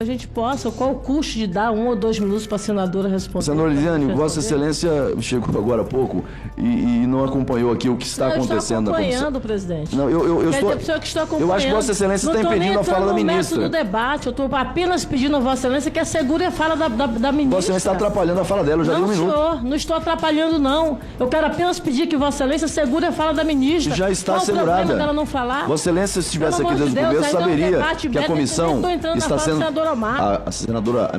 A gente possa, qual o custo de dar 1 ou 2 minutos para a senadora responder? Senadora Elisiane, Vossa Excelência chegou agora há pouco e não acompanhou aqui o que está acontecendo na comissão. Eu estou acompanhando, presidente. Não, eu estou. Eu acho que Vossa Excelência está impedindo a fala da ministra. No debate, eu estou apenas pedindo a Vossa Excelência que assegure a fala da ministra. Vossa Excelência está atrapalhando a fala dela, eu já dei um minuto. Não, senhor, não estou atrapalhando, não. Eu quero apenas pedir que Vossa Excelência assegure a fala da ministra. Já está Qual assegurada. o problema dela não falar? Vossa Excelência, se estivesse aqui desde o começo, saberia que a comissão está sendo. A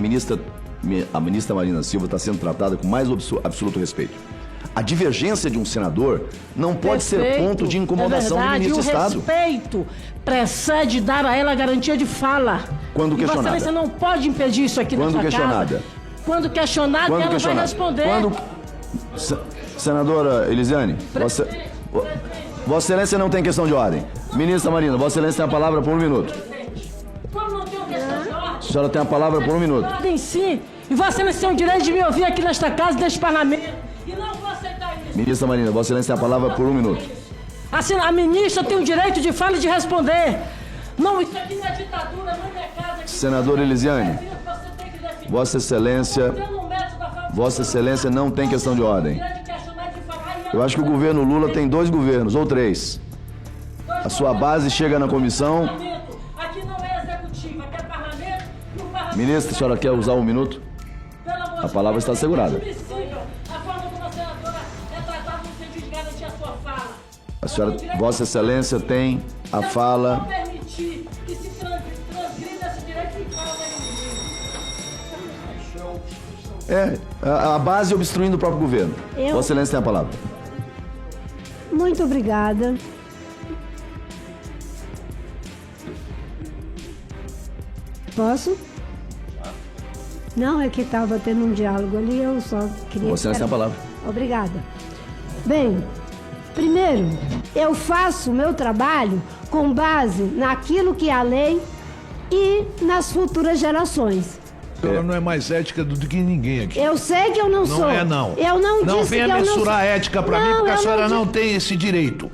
ministra Marina Silva está sendo tratada com mais absoluto respeito. A divergência de um senador não pode ser ponto de incomodação do ministro de Estado. O respeito precede dar a ela a garantia de fala. Quando questionada. Vossa Excelência não pode impedir isso aqui na sua casa. Quando questionada, ela vai responder. Senadora Elisiane, Vossa Excelência não tem questão de ordem. Ministra Marina, Vossa Excelência tem a palavra por 1 minuto. Como não tem questão de ordem? A senhora tem a palavra por 1 minuto. Ordem sim. E Vossa Excelência tem o direito de me ouvir aqui nesta casa, neste parlamento. E não vou aceitar isso. Ministra Marina, Vossa Excelência tem a palavra por 1 minuto. A ministra tem o direito de fala e de responder. Não, isso aqui não é ditadura, não é casa. Senadora Elisiane, Vossa Excelência não tem questão de ordem. Eu acho que o governo Lula tem 2 governos, ou 3. A sua base chega na comissão. Aqui não é executivo, aqui é parlamento. Ministra, a senhora quer usar 1 minuto? A palavra está assegurada. A forma como a senadora é tratada no sentido de garantir a sua fala. A senhora, Vossa Excelência tem a fala. Não permitir que se transgrida esse direito de fala da ministra. A base obstruindo o próprio governo. Vossa Excelência tem a palavra. Muito obrigada. Posso? Não, é que estava tendo um diálogo ali, eu só queria... Vossa Excelência tem a palavra. Obrigada. Bem, primeiro, eu faço o meu trabalho com base naquilo que é a lei e nas futuras gerações. A senhora não é mais ética do que ninguém aqui. Eu sei que eu não sou. Não é, não. Eu não não disse venha que eu não sou. mensurar a ética pra mim, porque a senhora não tem esse direito.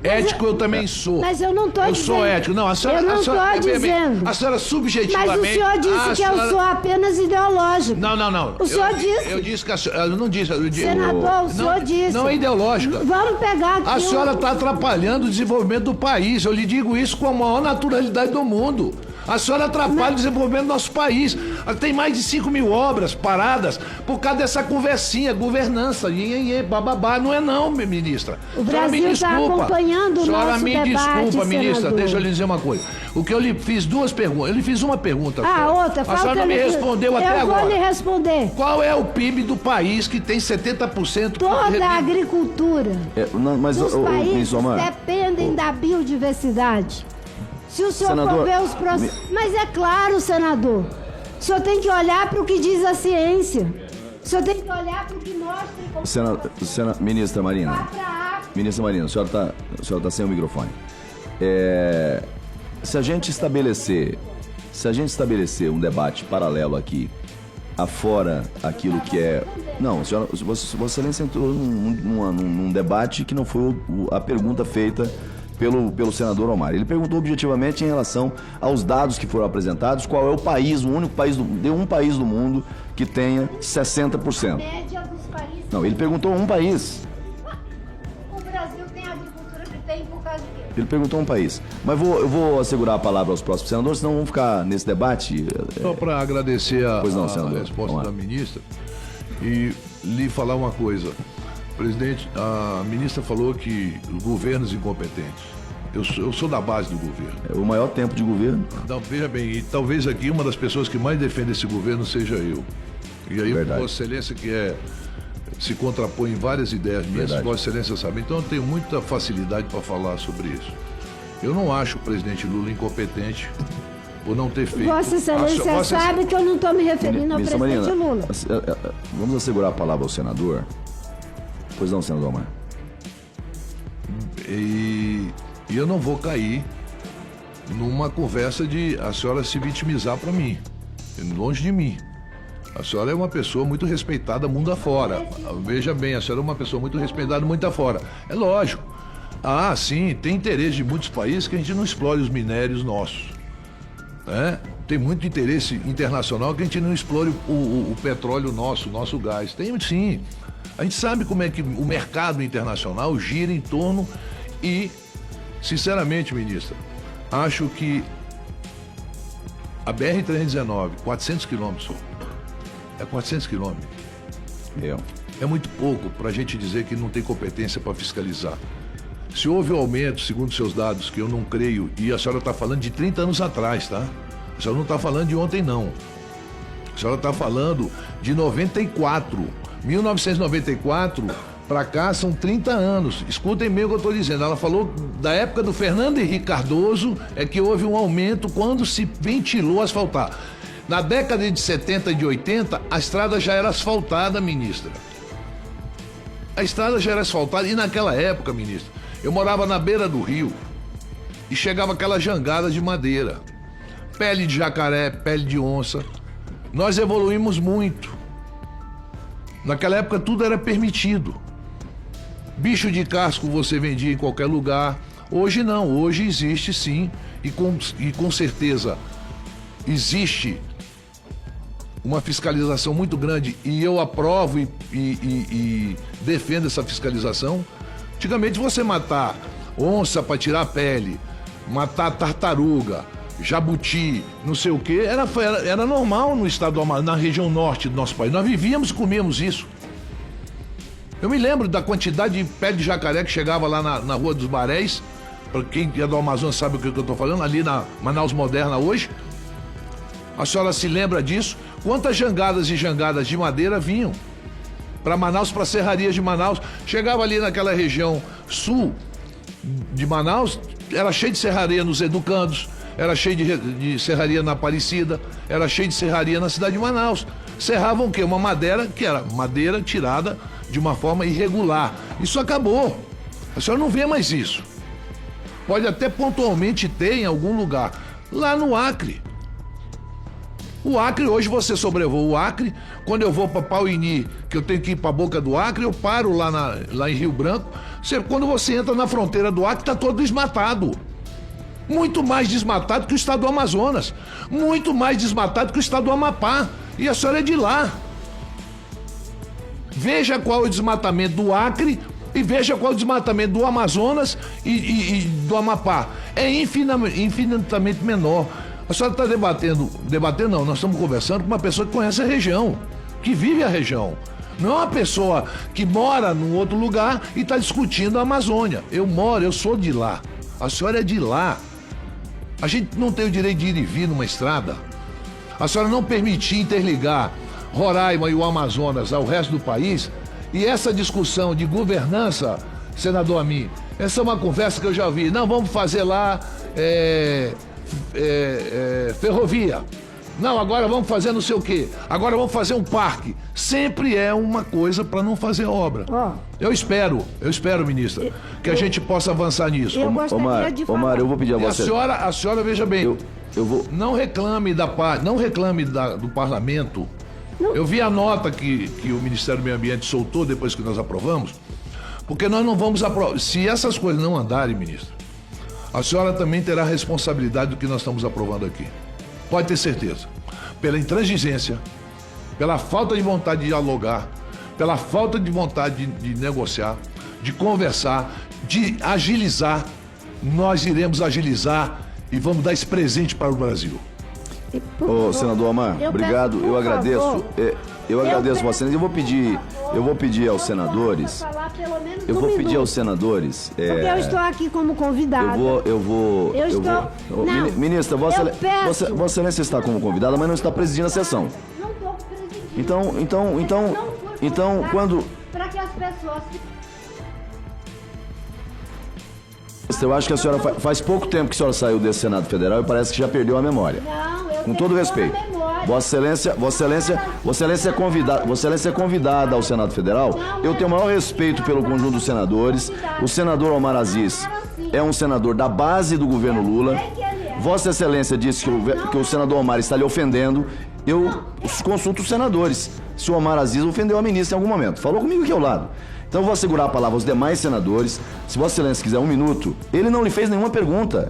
Ético eu também sou. Mas eu não estou dizendo. Eu sou ético. Não, a senhora... Eu não estou dizendo. A senhora subjetivamente... Mas o senhor disse que eu sou apenas ideológico. Não. O senhor disse. Eu disse que a senhora... Eu não disse... Senador, o senhor disse. Não é ideológica. Vamos pegar aqui. A senhora está atrapalhando o desenvolvimento do país. Eu lhe digo isso com a maior naturalidade do mundo. A senhora atrapalha o desenvolvimento do nosso país. Tem mais de 5.000 obras paradas por causa dessa conversinha, governança, bababá. Não é não, ministra. O Brasil está acompanhando o nosso debate, desculpa, ministra, senador. deixa eu lhe dizer uma coisa. O que eu lhe fiz 2 perguntas. Eu lhe fiz uma pergunta. Outra. A senhora não me respondeu até agora. Eu vou lhe responder. Qual é o PIB do país que tem 70%? Toda a agricultura dos países dependem da biodiversidade. Se o senhor for ver os processos... Mas é claro, senador. O senhor tem que olhar para o que diz a ciência. O senhor tem que olhar para o que mostra... Ministra Marina. Ministra Marina, a senhora está sem o microfone. Se a gente estabelecer um debate paralelo aqui, afora aquilo que é... Não, Vossa Excelência entrou num debate que não foi a pergunta feita pelo senador Omar. Ele perguntou objetivamente em relação aos dados que foram apresentados, qual é o país, o único país, um país do mundo que tenha 60%. Média dos países. Não, ele perguntou um país. O Brasil tem a agricultura que tem por causa de quê? Ele perguntou um país. Mas eu vou assegurar a palavra aos próximos senadores, senão vamos ficar nesse debate. Só para agradecer a senador, resposta da ministra e lhe falar uma coisa. Presidente, a ministra falou que os governos incompetentes. Eu sou da base do governo. É o maior tempo de governo. Então, veja bem, e talvez aqui uma das pessoas que mais defende esse governo seja eu. E aí, Vossa Excelência, que se contrapõe em várias ideias minhas, Vossa Excelência sabe. Então, eu tenho muita facilidade para falar sobre isso. Eu não acho o presidente Lula incompetente por não ter feito... Vossa Excelência sabe que eu não estou me referindo ao presidente Lula. Vamos assegurar a palavra ao senador. Pois não, senador Omar. E eu não vou cair numa conversa de a senhora se vitimizar para mim. Longe de mim. A senhora é uma pessoa muito respeitada mundo afora. Veja bem, a senhora é uma pessoa muito respeitada mundo afora. É lógico. Sim, tem interesse de muitos países que a gente não explore os minérios nossos. tem muito interesse internacional que a gente não explore o petróleo nosso, o nosso gás. Tem sim. A gente sabe como é que o mercado internacional gira em torno e, sinceramente, ministra, acho que a BR-319, 400 quilômetros, é 400 quilômetros. É muito pouco para a gente dizer que não tem competência para fiscalizar. Se houve um aumento, segundo seus dados, que eu não creio, e a senhora está falando de 30 anos atrás, tá? A senhora não está falando de ontem, não. A senhora está falando de 94. 1994 para cá são 30 anos. Escutem bem o que eu estou dizendo. Ela falou da época do Fernando Henrique Cardoso é que houve um aumento quando se ventilou asfaltar. Na década de 70 e de 80, a estrada já era asfaltada, ministra. A estrada já era asfaltada e naquela época, ministra, eu morava na beira do rio e chegava aquela jangada de madeira. Pele de jacaré, pele de onça. Nós evoluímos muito. Naquela época tudo era permitido. Bicho de casco você vendia em qualquer lugar. Hoje não, hoje existe sim. E com certeza existe uma fiscalização muito grande. E eu aprovo e defendo essa fiscalização. Antigamente você matar onça para tirar a pele, matar tartaruga, jabuti, não sei o que, era normal no estado do Amazonas, na região norte do nosso país. Nós vivíamos e comíamos isso. Eu me lembro da quantidade de pele de jacaré que chegava lá na Rua dos Baréis. Para quem é do Amazonas sabe o que eu estou falando, ali na Manaus Moderna hoje. A senhora se lembra disso? Quantas jangadas e jangadas de madeira vinham para Manaus, para serrarias de Manaus? Chegava ali naquela região sul de Manaus, era cheio de serraria nos Educandos, era cheio de serraria na Aparecida, era cheio de serraria na cidade de Manaus. Serravam o quê? Uma madeira que era madeira tirada de uma forma irregular. Isso acabou. A senhora não vê mais isso. Pode até pontualmente ter em algum lugar. Lá no Acre. O Acre, hoje você sobrevoa o Acre. Quando eu vou para Pauini, que eu tenho que ir para a boca do Acre, eu paro lá em Rio Branco. Quando você entra na fronteira do Acre, está todo desmatado. Muito mais desmatado que o estado do Amazonas. Muito mais desmatado que o estado do Amapá. E a senhora é de lá. Veja qual é o desmatamento do Acre e veja qual é o desmatamento do Amazonas e do Amapá. É infinitamente menor. A senhora está debatendo não, nós estamos conversando com uma pessoa que conhece a região, que vive a região. Não é uma pessoa que mora num outro lugar e está discutindo a Amazônia. Eu sou de lá. A senhora é de lá. A gente não tem o direito de ir e vir numa estrada. A senhora não permitir interligar Roraima e o Amazonas ao resto do país. E essa discussão de governança, senador Amin, essa é uma conversa que eu já vi. Não, vamos fazer lá ferrovia. Não, agora vamos fazer não sei o quê. Agora vamos fazer um parque. Sempre é uma coisa para não fazer obra. Eu espero, ministra, que a gente possa avançar nisso. Omar, eu vou pedir a você. A senhora veja bem. Eu vou... Não reclame do parlamento. Não. Eu vi a nota que o Ministério do Meio Ambiente soltou depois que nós aprovamos, porque nós não vamos aprovar. Se essas coisas não andarem, ministro, a senhora também terá a responsabilidade do que nós estamos aprovando aqui. Pode ter certeza. Pela intransigência, pela falta de vontade de dialogar, pela falta de vontade de negociar, de conversar, de agilizar, nós iremos agilizar e vamos dar esse presente para o Brasil. Senador Omar, obrigado, eu agradeço. Eu agradeço Vossa Excelência. Eu vou pedir aos senadores. Porque eu estou aqui como convidada. Ministra, Vossa Excelência está como convidada, mas não está presidindo a sessão. Não estou presidindo. Então, quando... Para que as pessoas... Eu acho que a senhora faz pouco tempo que a senhora saiu desse Senado Federal e parece que já perdeu a memória. Não, eu com todo respeito. Vossa Excelência é convidada ao Senado Federal. Eu tenho o maior respeito pelo conjunto dos senadores. O senador Omar Aziz é um senador da base do governo Lula. Vossa Excelência disse que o senador Omar está lhe ofendendo. Eu consulto os senadores se o Omar Aziz ofendeu a ministra em algum momento. Falou comigo aqui ao lado. Então eu vou assegurar a palavra aos demais senadores. Se Vossa Excelência quiser um minuto, ele não lhe fez nenhuma pergunta.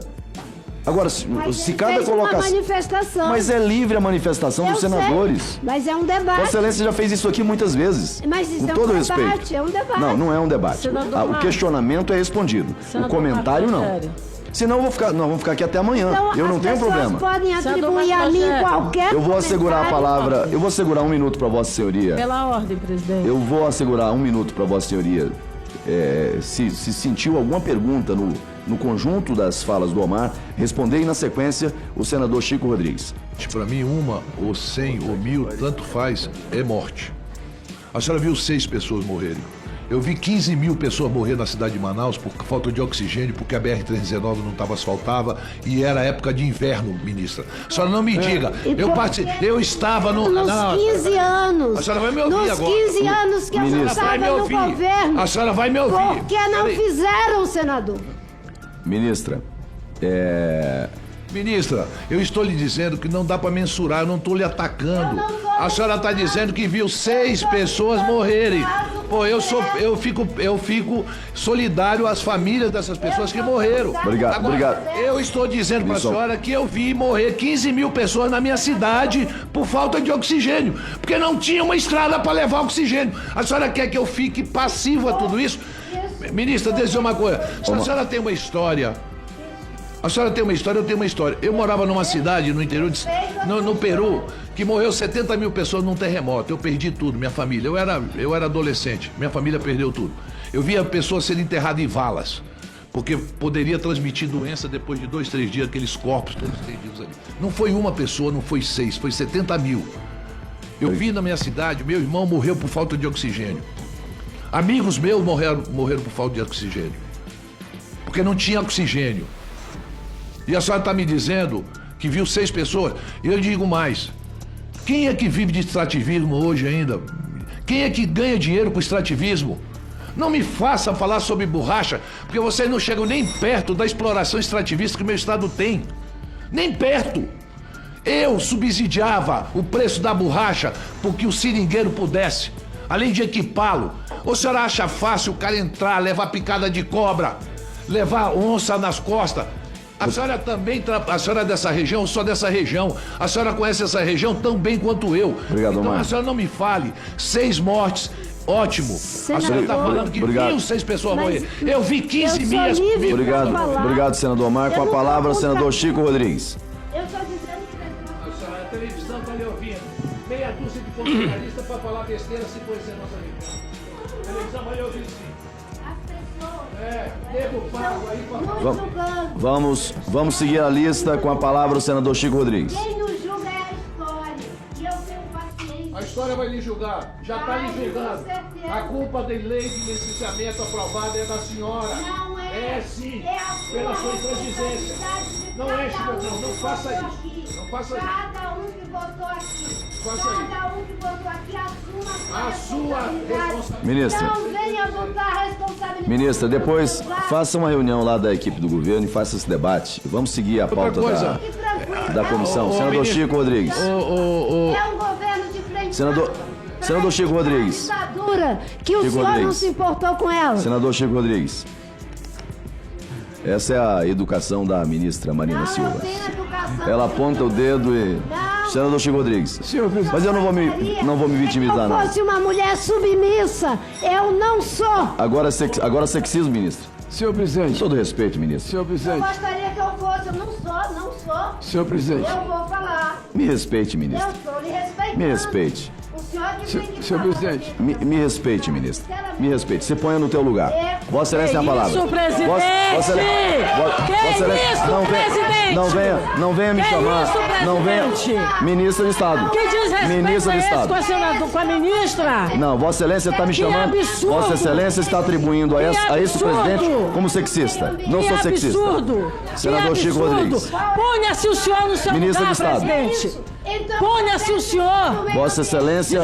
Agora, se cada colocação... uma manifestação. Mas é livre a manifestação dos senadores. Sei, mas é um debate. Vossa Excelência já fez isso aqui muitas vezes. Mas isso com é todo um debate, respeito. é um debate. Não, não é um debate. O questionamento é respondido. O comentário não. Senão eu vou ficar, nós vamos ficar aqui até amanhã. Então, eu não tenho problema. Podem atribuir a mim qualquer Eu vou assegurar a palavra. Eu vou assegurar 1 minuto para Vossa Senhoria. Pela ordem, presidente. Eu vou assegurar 1 minuto para Vossa Senhoria. Se sentiu alguma pergunta no conjunto das falas do Omar, responder e na sequência o senador Chico Rodrigues. Para mim, 1, ou 100, ou 1000, tanto faz, é morte. A senhora viu 6 pessoas morrerem. Eu vi 15 mil pessoas morrer na cidade de Manaus por falta de oxigênio, porque a BR-319 não estava asfaltada e era época de inverno, ministra. A senhora não me diga. Eu estava no... Nos 15 anos. A senhora vai me ouvir nos agora. 15 anos que a senhora estava no governo. A senhora vai me ouvir. Por que não fizeram, senador? Ministra, Ministra, eu estou lhe dizendo que não dá para mensurar, eu não estou lhe atacando. A senhora está dizendo que viu 6 pessoas morrerem. Pô, eu fico solidário às famílias dessas pessoas que morreram. Obrigado, Agora, obrigado. Eu estou dizendo para a senhora que eu vi morrer 15 mil pessoas na minha cidade por falta de oxigênio, porque não tinha uma estrada para levar oxigênio. A senhora quer que eu fique passivo a tudo isso? Ministra, deixa eu dizer uma coisa. Se a senhora tem uma história... A senhora tem uma história, eu tenho uma história. Eu morava numa cidade no interior, no Peru, que morreu 70 mil pessoas num terremoto. Eu perdi tudo, minha família. Eu era adolescente, minha família perdeu tudo. Eu via pessoas sendo enterradas em valas, porque poderia transmitir doença depois de 2, 3 dias, aqueles corpos todos estendidos ali. Não foi uma pessoa, não foi 6, foi 70 mil. Eu vi na minha cidade, meu irmão morreu por falta de oxigênio. Amigos meus morreram por falta de oxigênio, porque não tinha oxigênio. E a senhora está me dizendo que viu 6 pessoas. E eu digo mais. Quem é que vive de extrativismo hoje ainda? Quem é que ganha dinheiro com extrativismo? Não me faça falar sobre borracha, porque vocês não chegam nem perto da exploração extrativista que o meu estado tem. Nem perto. Eu subsidiava o preço da borracha porque o seringueiro pudesse, além de equipá-lo. Ou a senhora acha fácil o cara entrar, levar picada de cobra, levar onça nas costas? A senhora também, a senhora é dessa região, eu sou dessa região. A senhora conhece essa região tão bem quanto eu. Obrigado, então Omar. A senhora não me fale. 6 mortes, ótimo. A senhora está falando que viu 6 pessoas morrer. Eu vi 15 mil. Obrigado, senador Omar. Com a palavra, o senador Chico Rodrigues. Eu estou dizendo que... A televisão está lhe ouvindo. Meia dúzia de comentarista para falar besteira se conhecer nossa região. A televisão vai lhe ouvir sim. Vamos seguir a lista. Com a palavra o senador Chico Rodrigues. Quem nos julga é a história. E eu tenho paciência. A história vai lhe julgar. Já está lhe julgando. A culpa da lei de licenciamento aprovada é da senhora. Não é. É sim. É a sua pela sua intransigência. Não é, Chico, não faça isso. Não faça isso. Cada um que votou aqui. Faça isso. Cada um que votou aqui assuma A sua responsabilidade. Ministra. Não venha botar a responsabilidade. Ministra, depois faça uma reunião lá da equipe do governo e faça esse debate. Vamos seguir a pauta da comissão. Senador Chico Rodrigues. É um governo de frente. Senador Chico Rodrigues. Que o senhor não se importou com ela. Senador Chico Rodrigues. Essa é a educação da ministra Marina Silva. Ela aponta o dedo e... Senador Chico Rodrigues. Mas eu não vou me vitimizar, não. Se eu fosse uma mulher submissa, eu não sou. Agora sexismo, ministro. Senhor presidente. Com todo respeito, ministro. Senhor presidente. Eu gostaria que eu fosse, eu não sou. Senhor presidente. Eu vou falar. Me respeite, ministro. Eu estou lhe respeitando. Me respeite. O senhor que tem que Senhor falar. presidente. Me respeite, ministro. Me respeite. Se ponha no teu lugar. Vossa Excelência tem a palavra. Isso, presidente! Não venha me chamar. Não venha. Ministra de Estado. Que desrespeito Ministra é de esse Estado. com a ministra? Não, Vossa Excelência está me chamando. absurdo! Vossa Excelência está atribuindo a esse absurdo! presidente como sexista. Não sou sexista. Absurdo! Senador Chico Rodrigues. Ponha-se o senhor no seu Ministra lugar, de Estado. presidente. Ponha-se o senhor. Vossa Excelência,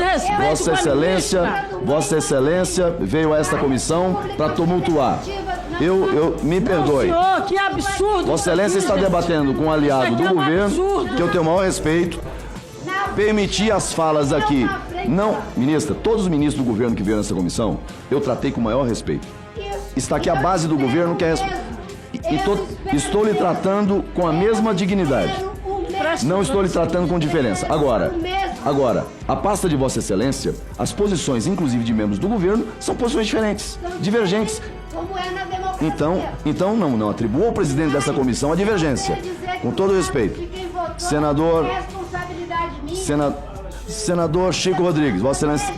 Vossa Excelência veio a esta comissão para tumultuar. Me perdoe. Senhor, que absurdo! Vossa Excelência está debatendo com um aliado do governo, que eu tenho o maior respeito, permitir as falas aqui. Não, ministra, todos os ministros do governo que vieram nessa comissão, eu tratei com o maior respeito. Está aqui a base do governo que é E estou lhe tratando com a mesma dignidade. Não estou lhe tratando com diferença. Agora, a pasta de Vossa Excelência, as posições, inclusive de membros do governo, são posições diferentes, divergentes. Como é na democracia. Então não atribua ao presidente dessa comissão a divergência. Com todo respeito. Senador... Senador Chico Rodrigues, Vossa Excelência.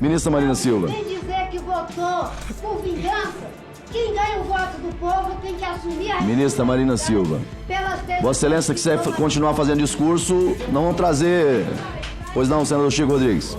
Ministra Marina Silva. Sem dizer que votou por vingança. Quem ganha o voto do povo tem que assumir a... Ministra Marina Silva. Vossa Excelência quiser continuar fazendo discurso, não vão trazer... Pois não, senador Chico Rodrigues.